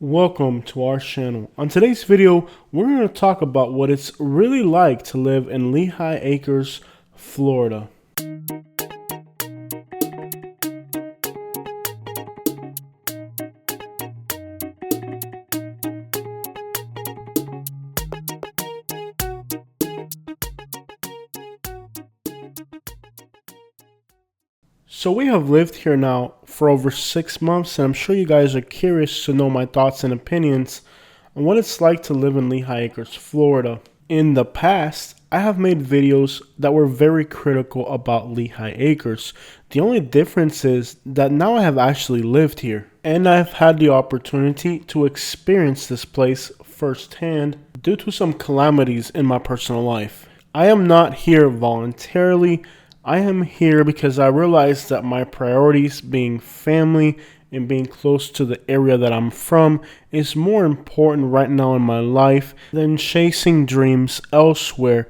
Welcome to our channel. On today's video, we're going to talk about what it's really like to live in Lehigh Acres, Florida. So we have lived here now for over 6 months, and I'm sure you guys are curious to know my thoughts and opinions on what it's like to live in Lehigh Acres, Florida. In the past, I have made videos that were very critical about Lehigh Acres. The only difference is that now I have actually lived here, and I've had the opportunity to experience this place firsthand due to some calamities in my personal life. I am not here voluntarily. I am here because I realized that my priorities, being family and being close to the area that I'm from, is more important right now in my life than chasing dreams elsewhere.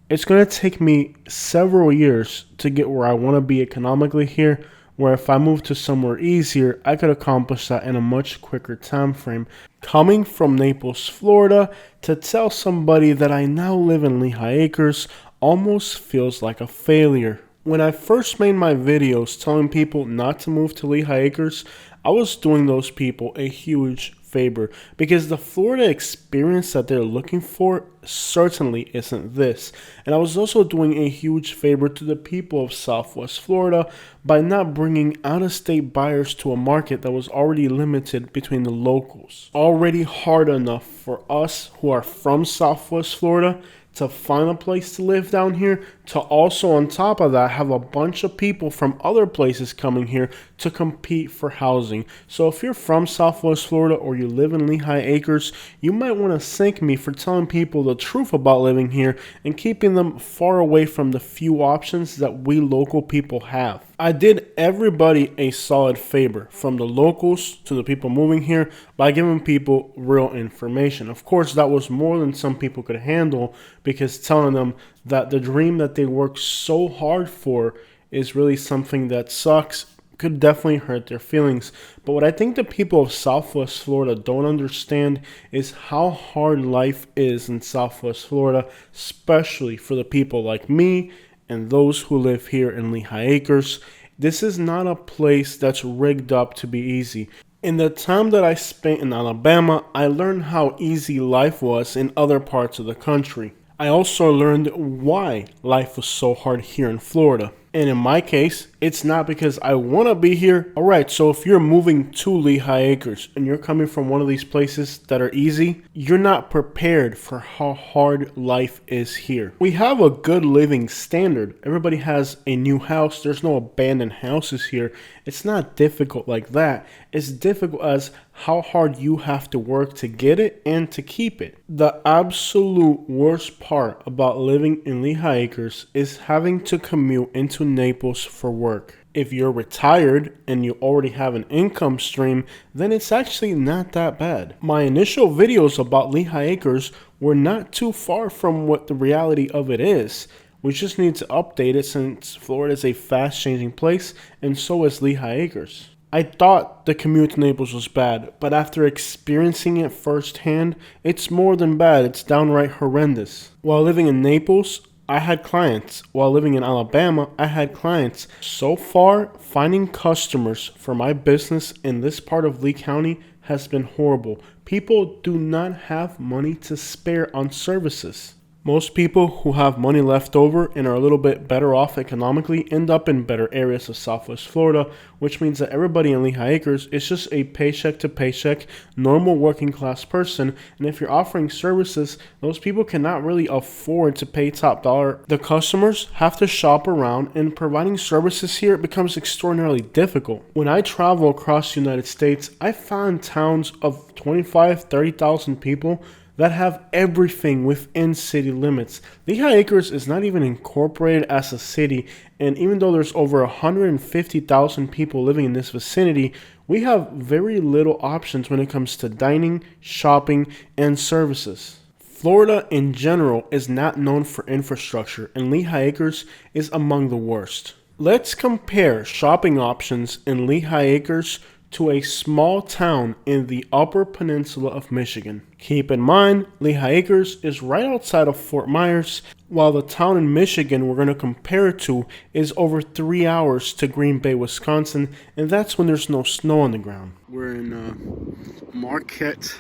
It's going to take me several years to get where I want to be economically here, where if I move to somewhere easier, I could accomplish that in a much quicker time frame. Coming from Naples, Florida, to tell somebody that I now live in Lehigh Acres almost feels like a failure. When I first made my videos telling people not to move to Lehigh Acres, I was doing those people a huge favor because the Florida experience that they're looking for certainly isn't this. And I was also doing a huge favor to the people of Southwest Florida by not bringing out-of-state buyers to a market that was already limited between the locals. Already hard enough for us who are from Southwest Florida to find a place to live down here, to also on top of that have a bunch of people from other places coming here to compete for housing. So if you're from Southwest Florida or you live in Lehigh Acres, you might want to thank me for telling people the truth about living here and keeping them far away from the few options that we local people have. I did everybody a solid favor, from the locals to the people moving here, by giving people real information. Of course, that was more than some people could handle, because telling them that the dream that they worked so hard for is really something that sucks could definitely hurt their feelings. But what I think the people of Southwest Florida don't understand is how hard life is in Southwest Florida, especially for the people like me and those who live here in Lehigh Acres. This is not a place that's rigged up to be easy. In the time that I spent in Alabama, I learned how easy life was in other parts of the country. I also learned why life was so hard here in Florida. And in my case, it's not because I want to be here. Alright, so if you're moving to Lehigh Acres and you're coming from one of these places that are easy, you're not prepared for how hard life is here. We have a good living standard. Everybody has a new house. There's no abandoned houses here. It's not difficult like that. It's difficult as how hard you have to work to get it and to keep it. The absolute worst part about living in Lehigh Acres is having to commute into Naples for work. If you're retired and you already have an income stream, then it's actually not that bad. My initial videos about Lehigh Acres were not too far from what the reality of it is. We just need to update it since Florida is a fast-changing place, and so is Lehigh Acres. I thought the commute to Naples was bad, but after experiencing it firsthand, it's more than bad, it's downright horrendous. While living in Naples, I had clients. While living in Alabama, I had clients. So far, finding customers for my business in this part of Lee County has been horrible. People do not have money to spare on services. Most people who have money left over and are a little bit better off economically end up in better areas of Southwest Florida, which means that everybody in Lehigh Acres is just a paycheck to paycheck, normal working class person. And if you're offering services, those people cannot really afford to pay top dollar. The customers have to shop around, and providing services here becomes extraordinarily difficult. When I travel across the United States, I find towns of 25,000, 30,000 people that have everything within city limits. Lehigh Acres is not even incorporated as a city, and even though there's over 150,000 people living in this vicinity, we have very little options when it comes to dining, shopping, and services. Florida in general is not known for infrastructure, and Lehigh Acres is among the worst. Let's compare shopping options in Lehigh Acres to a small town in the Upper Peninsula of Michigan. Keep in mind, Lehigh Acres is right outside of Fort Myers, while the town in Michigan we're going to compare it to is over 3 hours to Green Bay, Wisconsin, and that's when there's no snow on the ground. We're in Marquette,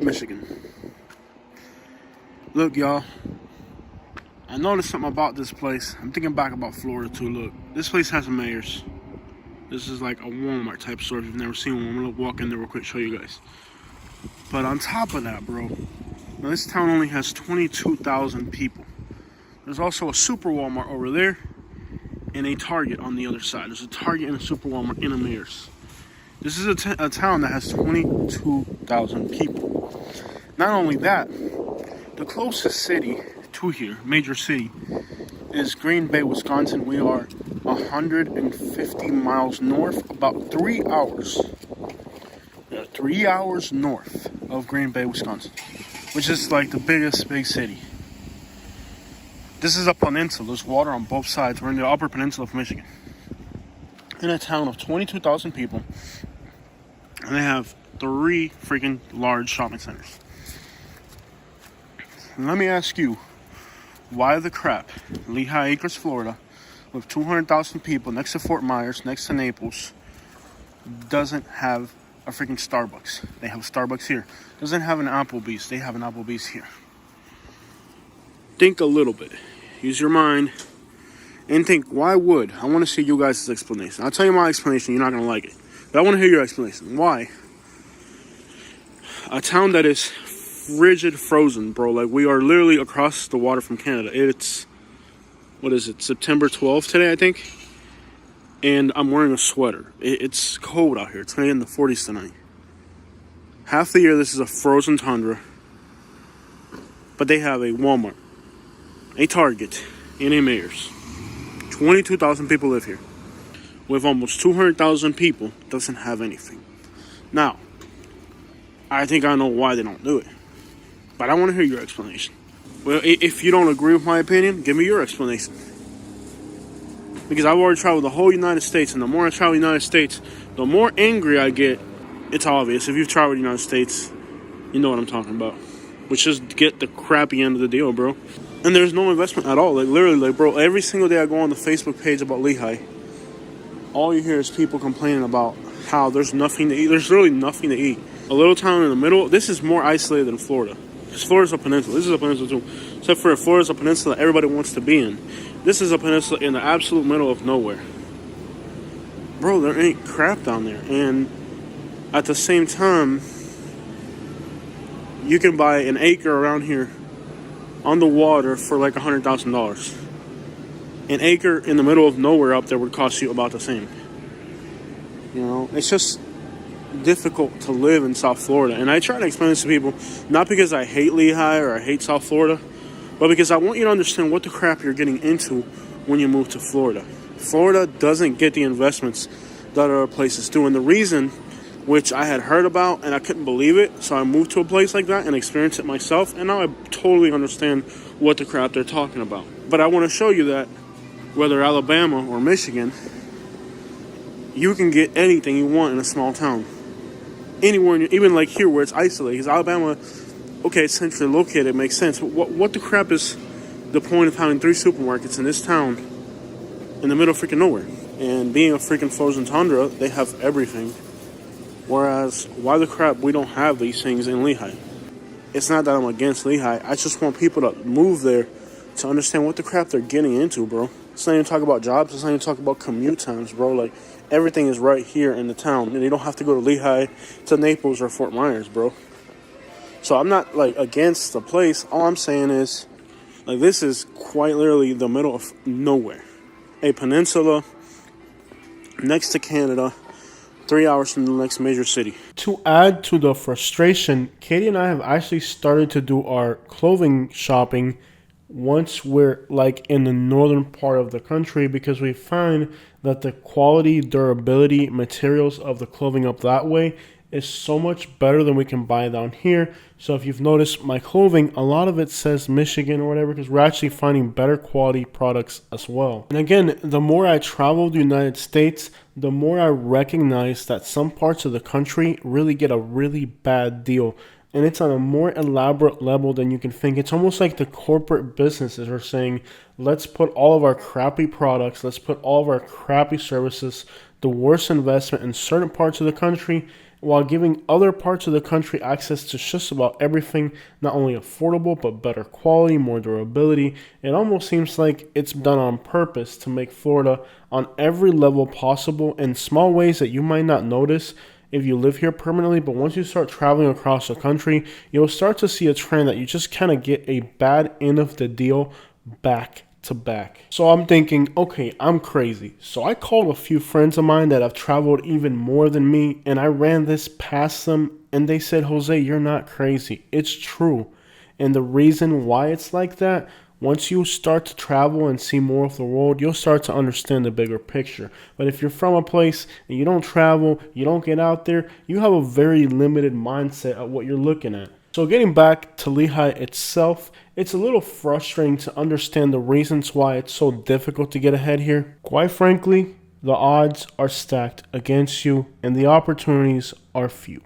Michigan. Look, y'all, I noticed something about this place. I'm thinking back about Florida too. Look, this place has mayors. This is like a Walmart type store. If you've never seen one, I'm gonna walk in there real quick, show you guys. But on top of that, bro, now this town only has 22,000 people. There's also a super Walmart over there and a Target on the other side. There's a Target and a super Walmart in a Mears. This is a town that has 22,000 people. Not only that, the closest city to here, major city, is Green Bay, Wisconsin. We are 150 miles north, about 3 hours. 3 hours north of Green Bay, Wisconsin, which is like the biggest big city. This is a peninsula. There's water on both sides. We're in the Upper Peninsula of Michigan. In a town of 22,000 people, and they have 3 freaking large shopping centers. And let me ask you, why the crap Lehigh Acres, Florida, with 200,000 people next to Fort Myers, next to Naples, doesn't have a freaking Starbucks? They have a Starbucks here. Doesn't have an Applebee's. They have an Applebee's here. Think a little bit. Use your mind and think, why would? I want to see you guys' explanation. I'll tell you my explanation. You're not going to like it. But I want to hear your explanation. Why? A town that is frigid frozen, bro. Like, we are literally across the water from Canada. It's, what is it, September 12th today, I think? And I'm wearing a sweater. It's cold out here. It's going to get in the 40s tonight. Half the year, this is a frozen tundra. But they have a Walmart, a Target, and a Mears. 22,000 people live here. With almost 200,000 people, doesn't have anything. Now, I think I know why they don't do it. But I want to hear your explanation. Well, if you don't agree with my opinion, give me your explanation. Because I've already traveled the whole United States, and the more I travel the United States, the more angry I get. It's obvious. If you've traveled the United States, you know what I'm talking about. Which is get the crappy end of the deal, bro. And there's no investment at all. Like, literally, like, bro, every single day I go on the Facebook page about Lehigh, all you hear is people complaining about how there's nothing to eat. There's really nothing to eat. A little town in the middle. This is more isolated than Florida. Because Florida's a peninsula. This is a peninsula too. Except for Florida's a peninsula everybody wants to be in. This is a peninsula in the absolute middle of nowhere. Bro, there ain't crap down there. And at the same time, you can buy an acre around here on the water for like $100,000. An acre in the middle of nowhere up there would cost you about the same. You know, it's just difficult to live in South Florida. And I try to explain this to people, not because I hate Lehigh or I hate South Florida, but because I want you to understand what the crap you're getting into when you move to Florida. Florida doesn't get the investments that other places do. And the reason, which I had heard about and I couldn't believe it, so I moved to a place like that and experienced it myself, and now I totally understand what the crap they're talking about. But I want to show you that whether Alabama or Michigan, you can get anything you want in a small town. Anywhere, even like here where it's isolated. Because Alabama, okay, it's centrally located, it makes sense. But what the crap is the point of having 3 supermarkets in this town in the middle of freaking nowhere? And being a freaking frozen tundra, they have everything. Whereas, why the crap we don't have these things in Lehigh? It's not that I'm against Lehigh. I just want people to move there to understand what the crap they're getting into, bro. It's not even talk about jobs. It's not even talk about commute times, bro. Like, everything is right here in the town. And you don't have to go to Lehigh, to Naples, or Fort Myers, bro. So I'm not, like, against the place. All I'm saying is, like, this is quite literally the middle of nowhere. A peninsula next to Canada, 3 hours from the next major city. To add to the frustration, Katie and I have actually started to do our clothing shopping once we're like in the northern part of the country, because we find that the quality, durability, materials of the clothing up that way is so much better than we can buy down here. So if you've noticed my clothing, a lot of it says Michigan or whatever, because we're actually finding better quality products as well. And again, the more I travel the United States, the more I recognize that some parts of the country really get a really bad deal. And it's on a more elaborate level than you can think. It's almost like the corporate businesses are saying, let's put all of our crappy products, let's put all of our crappy services, the worst investment in certain parts of the country, while giving other parts of the country access to just about everything, not only affordable, but better quality, more durability. It almost seems like it's done on purpose to make Florida on every level possible in small ways that you might not notice if you live here permanently, but once you start traveling across the country, you'll start to see a trend that you just kind of get a bad end of the deal back to back. So I'm thinking, okay, I'm crazy. So I called a few friends of mine that have traveled even more than me, and I ran this past them, and they said, Jose, you're not crazy. It's true. And the reason why it's like that, once you start to travel and see more of the world, you'll start to understand the bigger picture. But if you're from a place and you don't travel, you don't get out there, you have a very limited mindset of what you're looking at. So getting back to Lehigh itself, it's a little frustrating to understand the reasons why it's so difficult to get ahead here. Quite frankly, the odds are stacked against you and the opportunities are few.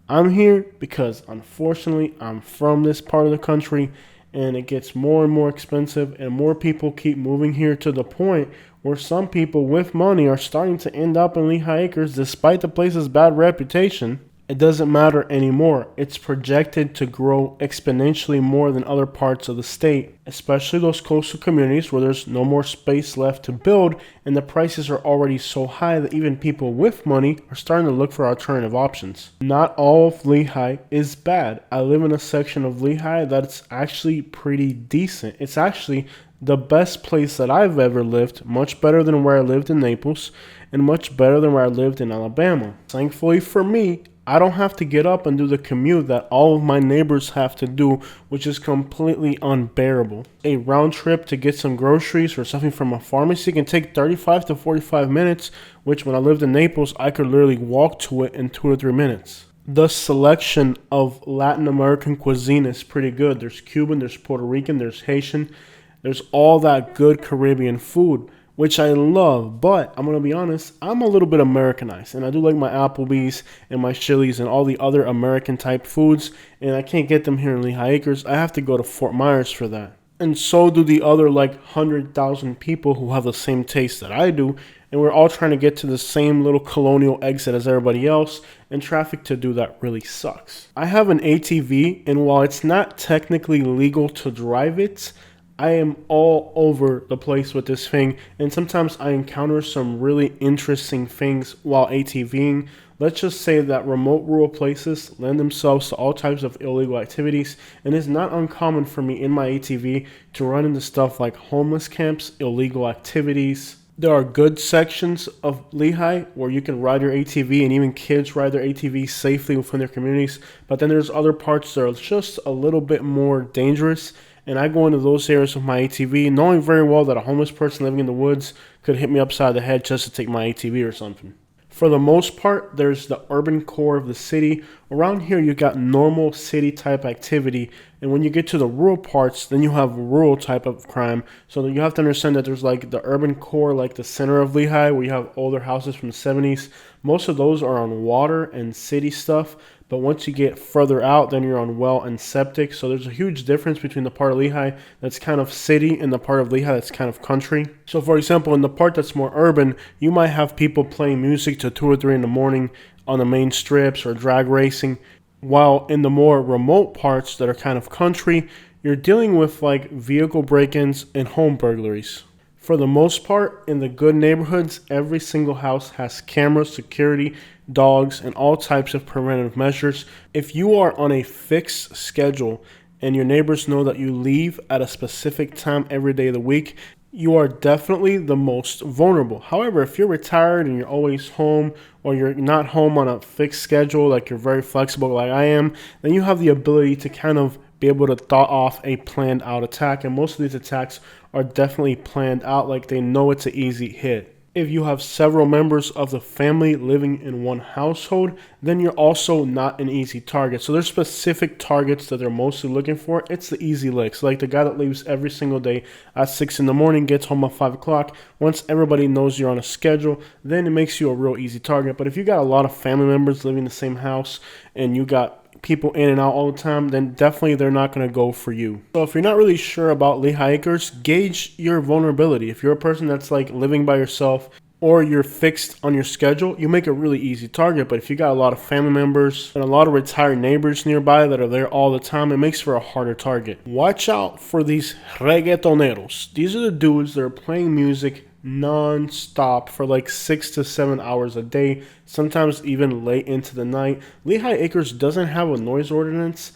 I'm here because unfortunately I'm from this part of the country, and it gets more and more expensive, and more people keep moving here to the point where some people with money are starting to end up in Lehigh Acres despite the place's bad reputation. It doesn't matter anymore. It's projected to grow exponentially more than other parts of the state, especially those coastal communities where there's no more space left to build and the prices are already so high that even people with money are starting to look for alternative options. Not all of Lehigh is bad. I live in a section of Lehigh that's actually pretty decent. It's actually the best place that I've ever lived, much better than where I lived in Naples and much better than where I lived in Alabama. Thankfully for me, I don't have to get up and do the commute that all of my neighbors have to do, which is completely unbearable. A round trip to get some groceries or something from a pharmacy can take 35 to 45 minutes, which when I lived in Naples, I could literally walk to it in 2 to 3 minutes. The selection of Latin American cuisine is pretty good. There's Cuban, there's Puerto Rican, there's Haitian, there's all that good Caribbean food, which I love, but I'm going to be honest, I'm a little bit Americanized, and I do like my Applebee's and my Chili's and all the other American type foods, and I can't get them here in Lehigh Acres. I have to go to Fort Myers for that. And so do the other 100,000 people who have the same taste that I do, and we're all trying to get to the same little colonial exit as everybody else, and traffic to do that really sucks. I have an ATV, and while it's not technically legal to drive it, I am all over the place with this thing, and sometimes I encounter some really interesting things while ATVing. Let's just say that remote rural places lend themselves to all types of illegal activities, and it's not uncommon for me in my ATV to run into stuff like homeless camps, illegal activities. There are good sections of Lehigh where you can ride your ATV, and even kids ride their ATV safely within their communities, but then there's other parts that are just a little bit more dangerous. And I go into those areas with my ATV, knowing very well that a homeless person living in the woods could hit me upside the head just to take my ATV or something. For the most part, there's the urban core of the city. Around here, you got normal city type activity. And when you get to the rural parts, then you have rural type of crime. So you have to understand that there's the urban core, like the center of Lehigh, where you have older houses from the 70s. Most of those are on water and city stuff. But once you get further out, then you're on well and septic. So there's a huge difference between the part of Lehigh that's kind of city and the part of Lehigh that's kind of country. So for example, in the part that's more urban, you might have people playing music till 2 or 3 in the morning on the main strips or drag racing. While in the more remote parts that are kind of country, you're dealing with vehicle break-ins and home burglaries. For the most part, in the good neighborhoods, every single house has cameras, security, dogs, and all types of preventive measures. If you are on a fixed schedule and your neighbors know that you leave at a specific time every day of the week, you are definitely the most vulnerable. However, if you're retired and you're always home, or you're not home on a fixed schedule, like you're very flexible like I am, then you have the ability to kind of be able to thought off a planned out attack. And most of these attacks are definitely planned out, like they know it's an easy hit. If you have several members of the family living in one household, then you're also not an easy target. So there's specific targets that they're mostly looking for. It's the easy licks, like the guy that leaves every single day at 6 in the morning, gets home at 5 o'clock. Once everybody knows you're on a schedule, then it makes you a real easy target. But if you got a lot of family members living in the same house and you got people in and out all the time, then definitely they're not going to go for you. So if you're not really sure about Lehigh Acres, gauge your vulnerability. If you're a person that's like living by yourself or you're fixed on your schedule, you make a really easy target. But if you got a lot of family members and a lot of retired neighbors nearby that are there all the time, it makes for a harder target. Watch out for these reggaetoneros. These are the dudes that are playing music non-stop for like 6 to 7 hours a day, sometimes even late into the night. Lehigh Acres doesn't have a noise ordinance.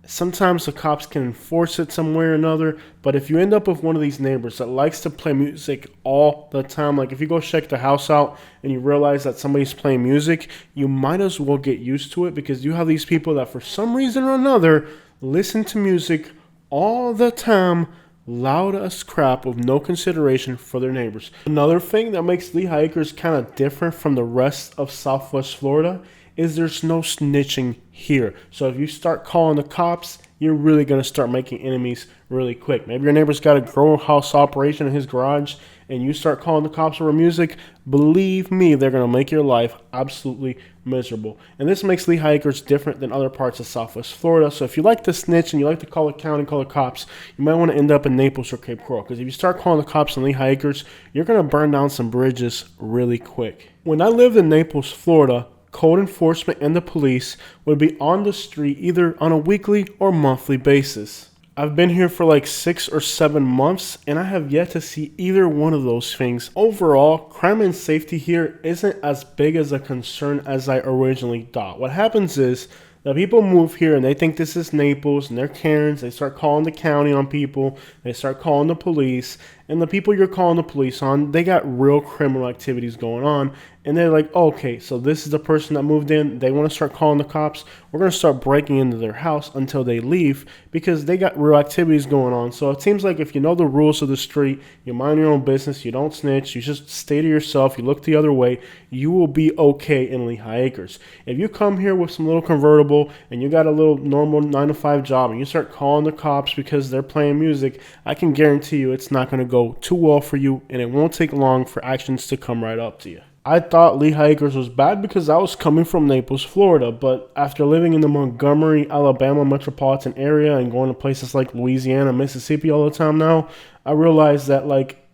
Sometimes the cops can enforce it some way or another, but if you end up with one of these neighbors that likes to play music all the time, like if you go check the house out and you realize that somebody's playing music, you might as well get used to it, because you have these people that for some reason or another listen to music all the time, loud as crap, with no consideration for their neighbors. Another thing that makes Lehigh Acres kind of different from the rest of Southwest Florida is there's no snitching here. So if you start calling the cops, you're really going to start making enemies really quick. Maybe your neighbor's got a grow house operation in his garage and you start calling the cops over music. Believe me, they're going to make your life absolutely miserable. And this makes Lehigh Acres different than other parts of Southwest Florida. So if you like to snitch and you like to call the county, call the cops, you might want to end up in Naples or Cape Coral, because if you start calling the cops in Lehigh Acres, you're going to burn down some bridges really quick. When I lived in Naples, Florida, code enforcement and the police would be on the street either on a weekly or monthly basis. I've been here for like 6 or 7 months and I have yet to see either one of those things. Overall, crime and safety here isn't as big as a concern as I originally thought. What happens is that people move here and they think this is Naples and they're Karens. They start calling the county on people. They start calling the police. And the people you're calling the police on, they got real criminal activities going on. And they're like, okay, so this is the person that moved in. They want to start calling the cops. We're going to start breaking into their house until they leave, because they got real activities going on. So it seems like if you know the rules of the street, you mind your own business, you don't snitch, you just stay to yourself, you look the other way, you will be okay in Lehigh Acres. If you come here with some little convertible and you got a little normal 9-to-5 job and you start calling the cops because they're playing music, I can guarantee you it's not going to go too well for you, and it won't take long for actions to come right up to you. I thought Lehigh Acres was bad because I was coming from Naples, Florida, but after living in the Montgomery, Alabama metropolitan area and going to places like Louisiana, Mississippi all the time now, I realized that,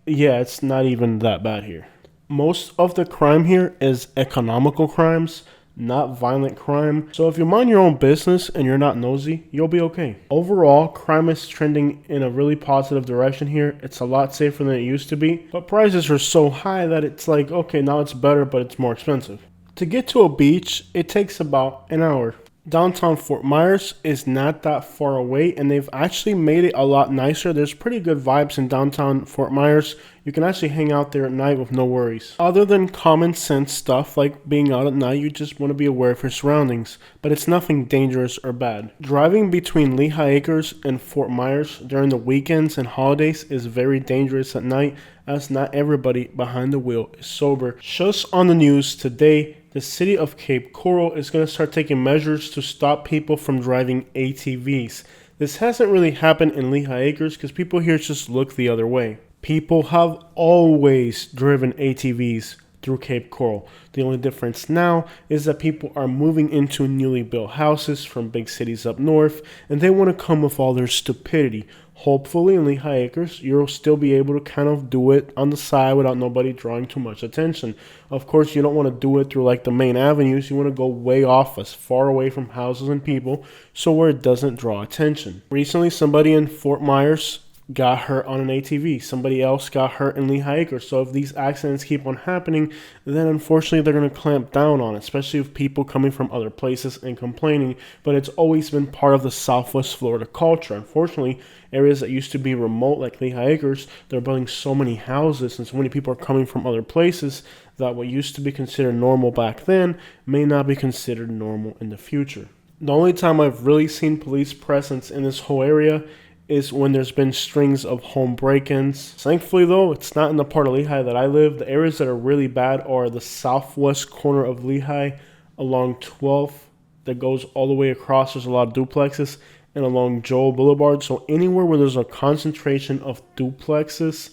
it's not even that bad here. Most of the crime here is economical crimes, not violent crime. So if you mind your own business and you're not nosy, you'll be okay. Overall, crime is trending in a really positive direction here. It's a lot safer than it used to be, but prices are so high that it's like, okay, now it's better, but it's more expensive. To get to a beach, it takes about an hour. Downtown Fort Myers is not that far away, and they've actually made it a lot nicer. There's pretty good vibes in downtown Fort Myers. You can actually hang out there at night with no worries. Other than common sense stuff like being out at night, you just want to be aware of your surroundings, but it's nothing dangerous or bad. Driving between Lehigh Acres and Fort Myers during the weekends and holidays is very dangerous at night, as not everybody behind the wheel is sober. Just on the news today, the city of Cape Coral is going to start taking measures to stop people from driving ATVs. This hasn't really happened in Lehigh Acres because people here just look the other way. People have always driven ATVs through Cape Coral. The only difference now is that people are moving into newly built houses from big cities up north, and they want to come with all their stupidity. Hopefully in Lehigh Acres, you'll still be able to kind of do it on the side without nobody drawing too much attention. Of course, you don't want to do it through like the main avenues. You want to go way off, as far away from houses and people, so where it doesn't draw attention. Recently, somebody in Fort Myers got hurt on an ATV. Somebody else got hurt in Lehigh Acres. So if these accidents keep on happening, then unfortunately they're going to clamp down on it, especially with people coming from other places and complaining. But it's always been part of the Southwest Florida culture. Unfortunately, areas that used to be remote like Lehigh Acres, they're building so many houses and so many people are coming from other places that what used to be considered normal back then may not be considered normal in the future. The only time I've really seen police presence in this whole area is when there's been strings of home break-ins. Thankfully, though, it's not in the part of Lehigh that I live. The areas that are really bad are the southwest corner of Lehigh along 12th that goes all the way across. There's a lot of duplexes, and along Joel Boulevard. So anywhere where there's a concentration of duplexes,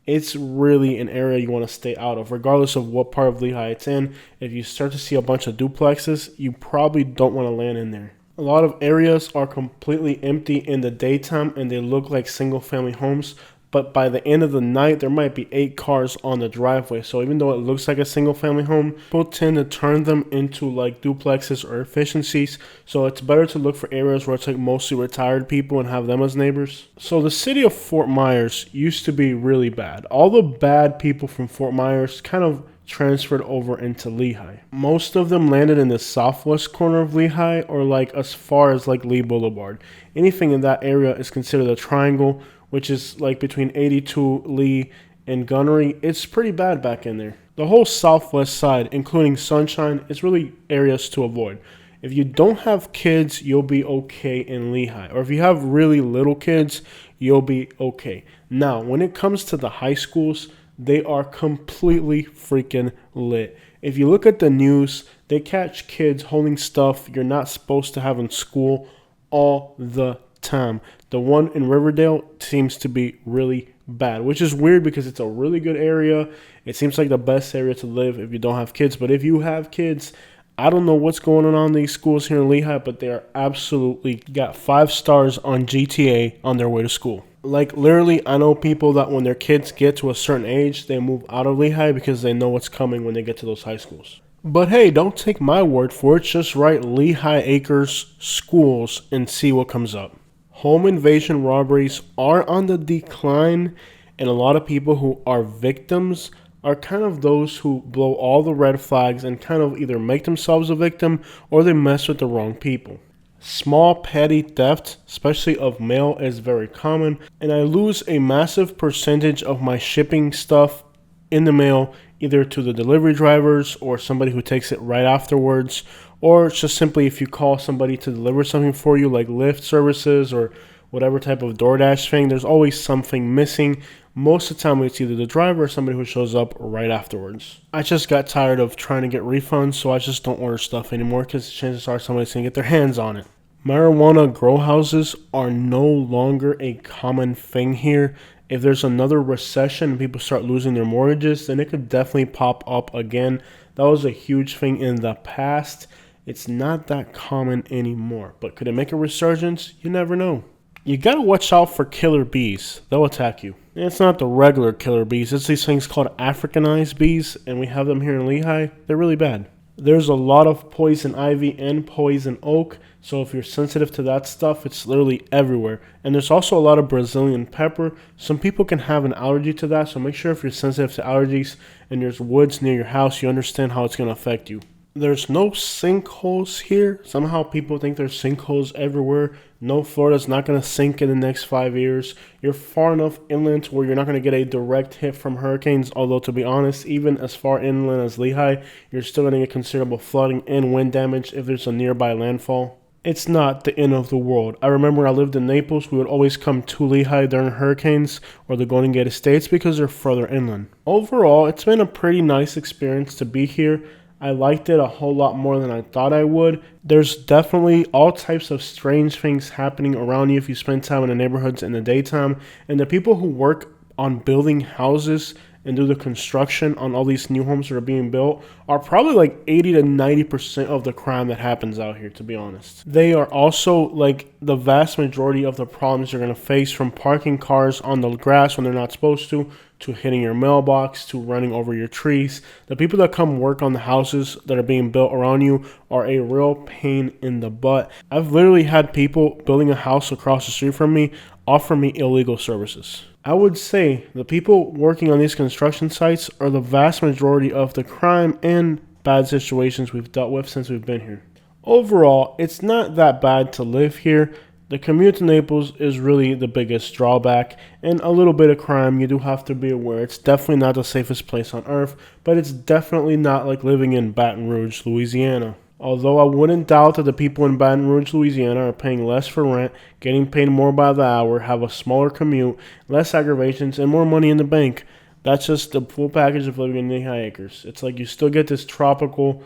it's really an area you want to stay out of, regardless of what part of Lehigh it's in. If you start to see a bunch of duplexes, you probably don't want to land in there. A lot of areas are completely empty in the daytime and they look like single family homes, but by the end of the night, there might be 8 cars on the driveway. So even though it looks like a single family home, people tend to turn them into like duplexes or efficiencies. So it's better to look for areas where it's like mostly retired people and have them as neighbors. So the city of Fort Myers used to be really bad. All the bad people from Fort Myers kind of transferred over into Lehigh. Most of them landed in the southwest corner of Lehigh or like as far as like Lee Boulevard. Anything in that area is considered a triangle, which is like between 82 Lee and Gunnery. It's pretty bad back in there. The whole southwest side, including Sunshine, is really areas to avoid. If you don't have kids, you'll be okay in Lehigh. Or if you have really little kids, you'll be okay. Now, when it comes to the high schools, they are completely freaking lit. If you look at the news, they catch kids holding stuff you're not supposed to have in school all the time. The one in Riverdale seems to be really bad, which is weird because it's a really good area. It seems like the best area to live if you don't have kids. But if you have kids, I don't know what's going on in these schools here in Lehigh, but they are absolutely got 5 stars on GTA on their way to school. Like literally, I know people that when their kids get to a certain age, they move out of Lehigh because they know what's coming when they get to those high schools. But hey, don't take my word for it. Just write Lehigh Acres schools and see what comes up. Home invasion robberies are on the decline, and a lot of people who are victims are kind of those who blow all the red flags and kind of either make themselves a victim or they mess with the wrong people. Small petty theft, especially of mail, is very common, and I lose a massive percentage of my shipping stuff in the mail either to the delivery drivers or somebody who takes it right afterwards, or it's just simply if you call somebody to deliver something for you like Lyft services or whatever type of DoorDash thing, there's always something missing. Most of the time it's either the driver or somebody who shows up right afterwards. I just got tired of trying to get refunds, so I just don't order stuff anymore because chances are somebody's going to get their hands on it. Marijuana grow houses are no longer a common thing here. If there's another recession and people start losing their mortgages, then it could definitely pop up again. That was a huge thing in the past. It's not that common anymore. But could it make a resurgence? You never know. You gotta watch out for killer bees. They'll attack you. And it's not the regular killer bees. It's these things called Africanized bees, and we have them here in Lehigh. They're really bad. There's a lot of poison ivy and poison oak, so if you're sensitive to that stuff, it's literally everywhere. And there's also a lot of Brazilian pepper. Some people can have an allergy to that, so make sure if you're sensitive to allergies and there's woods near your house, you understand how it's going to affect you. There's no sinkholes here. Somehow people think there's sinkholes everywhere. No, Florida's not going to sink in the next 5 years. You're far enough inland to where you're not going to get a direct hit from hurricanes. Although, to be honest, even as far inland as Lehigh, you're still going to get considerable flooding and wind damage if there's a nearby landfall. It's not the end of the world. I remember when I lived in Naples, we would always come to Lehigh during hurricanes or the Golden Gate Estates because they're further inland. Overall, it's been a pretty nice experience to be here. I liked it a whole lot more than I thought I would. There's definitely all types of strange things happening around you if you spend time in the neighborhoods in the daytime. And the people who work on building houses and do the construction on all these new homes that are being built are probably like 80 to 90% of the crime that happens out here, to be honest. They are also like the vast majority of the problems you're going to face, from parking cars on the grass when they're not supposed to hitting your mailbox, to running over your trees. The people that come work on the houses that are being built around you are a real pain in the butt. I've literally had people building a house across the street from me offer me illegal services. I would say the people working on these construction sites are the vast majority of the crime and bad situations we've dealt with since we've been here. Overall, it's not that bad to live here. The commute to Naples is really the biggest drawback, and a little bit of crime. You do have to be aware. It's definitely not the safest place on earth, but it's definitely not like living in Baton Rouge, Louisiana. Although I wouldn't doubt that the people in Baton Rouge, Louisiana are paying less for rent, getting paid more by the hour, have a smaller commute, less aggravations, and more money in the bank. That's just the full package of living in Lehigh Acres. It's like you still get this tropical,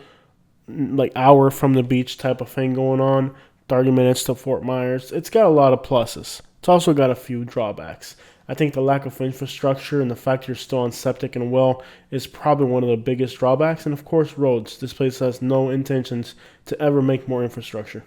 like hour from the beach type of thing going on, 30 minutes to Fort Myers. It's got a lot of pluses. It's also got a few drawbacks. I think the lack of infrastructure and the fact you're still on septic and well is probably one of the biggest drawbacks. And of course, roads. This place has no intentions to ever make more infrastructure.